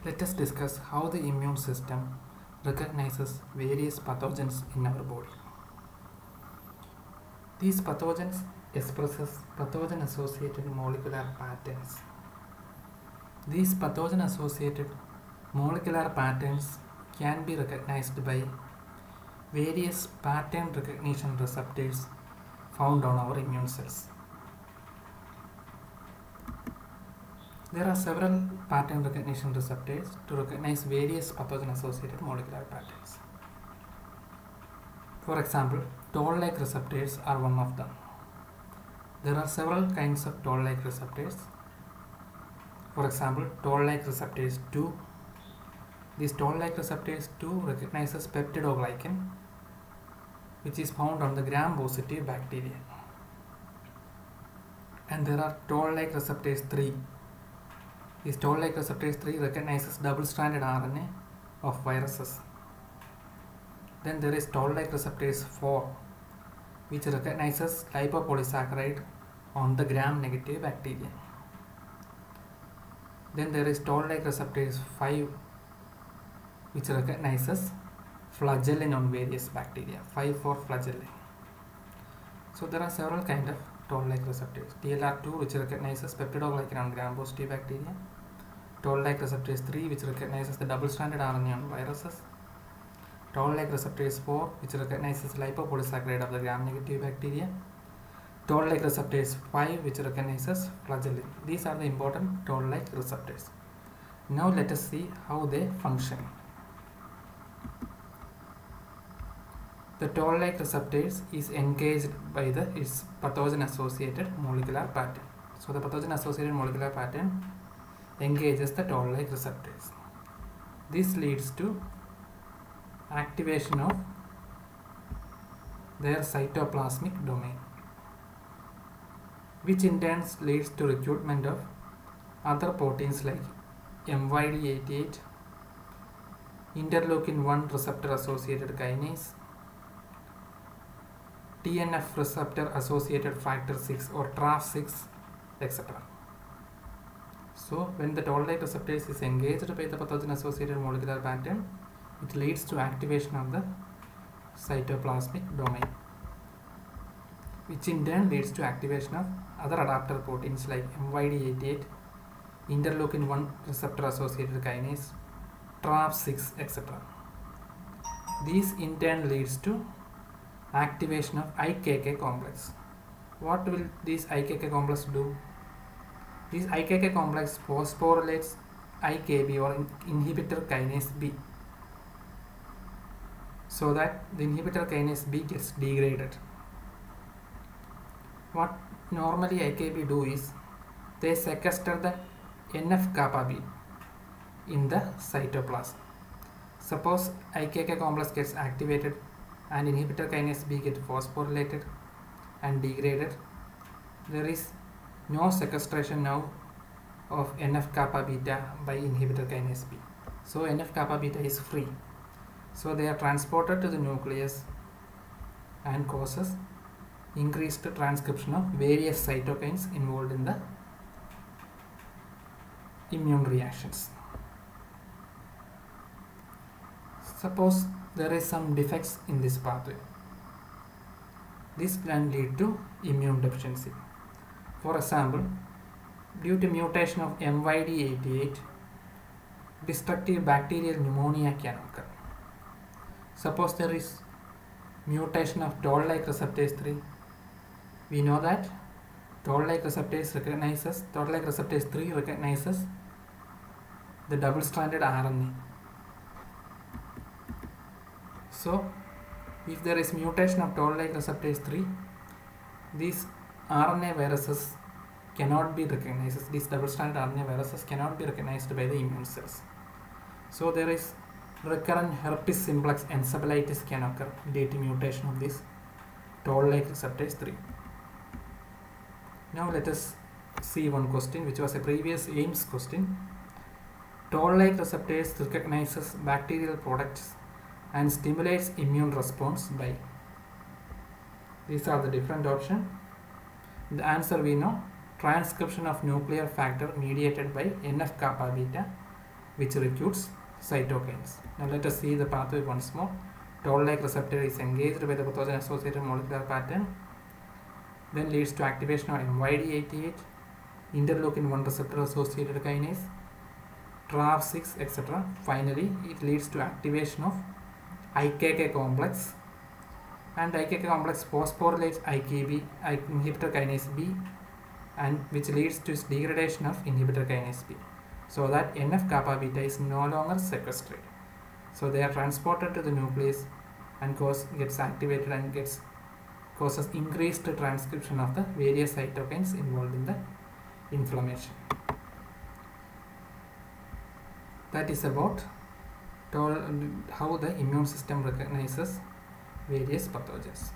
Let us discuss how the immune system recognizes various pathogens in our body. These pathogens expresses pathogen-associated molecular patterns. These pathogen-associated molecular patterns can be recognized by various pattern recognition receptors found on our immune cells. There are several pattern recognition receptors to recognize various pathogen-associated molecular patterns. For example, toll-like receptors are one of them. There are several kinds of toll-like receptors. For example, toll-like receptors 2. These toll-like receptors 2 recognizes peptidoglycan, which is found on the gram-positive bacteria. And there are toll-like receptors 3. These toll-like receptors 3 recognizes double-stranded RNA of viruses. Then there is toll-like receptors 4, which recognizes lipopolysaccharide on the gram-negative bacteria. Then there is toll-like receptors 5, which recognizes flagellin on various bacteria, 5 for flagellin. So there are several kinds of toll-like receptors. TLR2, which recognizes peptidoglycan on gram-positive bacteria. Toll-like receptors 3, which recognizes the double-stranded RNA on viruses. Toll-like receptors 4, which recognizes lipopolysaccharide of the gram-negative bacteria. Toll-like receptors 5, which recognizes flagellin. These are the important toll-like receptors. Now let us see how they function. The toll-like receptors is engaged by its pathogen-associated molecular pattern. So the pathogen-associated molecular pattern engages the toll-like receptors. This leads to activation of their cytoplasmic domain, which in turn leads to recruitment of other proteins like MYD88, interleukin-1 receptor associated kinase, TNF receptor associated factor 6 or TRAF6, etc. So when the toll-like receptors is engaged by the pathogen associated molecular pattern, it leads to activation of the cytoplasmic domain, which in turn leads to activation of other adapter proteins like MYD88, interleukin-1 receptor associated kinase, TRAF6, etc. These in turn leads to activation of IKK complex. What will this IKK complex do? This IKK complex phosphorylates IKB or inhibitor kinase B, so that the inhibitor kinase B gets degraded. What normally IKB do is they sequester the NF-kappa B in the cytoplasm. Suppose IKK complex gets activated and inhibitor kinase B gets phosphorylated and degraded, there is no sequestration now of NF-kappa beta by inhibitor kinase B. So NF-kappa beta is free. So they are transported to the nucleus and causes increased transcription of various cytokines involved in the immune reactions. Suppose there is some defects in this pathway. This can lead to immune deficiency. For example, due to mutation of MYD88, destructive bacterial pneumonia can occur. Suppose there is mutation of toll-like receptors 3. We know that toll-like receptors 3 recognizes the double-stranded RNA. So, if there is mutation of toll-like receptors 3, these RNA viruses cannot be recognized. These double-stranded RNA viruses cannot be recognized by the immune cells. So there is recurrent herpes simplex encephalitis can occur due to mutation of this toll-like receptors 3. Now let us see one question which was a previous AIMS question. Toll-like receptors recognizes bacterial products and stimulates immune response by. These are the different options. The answer we know: transcription of nuclear factor mediated by NF-kappa beta which recruits cytokines. Now let us see the pathway once more. Toll-like receptor is engaged by the pathogen-associated molecular pattern, then leads to activation of MYD88, interleukin-1 receptor-associated kinase, TRAV6, etc. Finally, it leads to activation of IKK complex, and IKK complex phosphorylates IKB, inhibitor kinase B, and which leads to its degradation of inhibitor kinase B, so that NF-kappa beta is no longer sequestrated. So they are transported to the nucleus and gets activated and causes increased transcription of the various cytokines involved in the inflammation. That is about how the immune system recognizes various pathogens.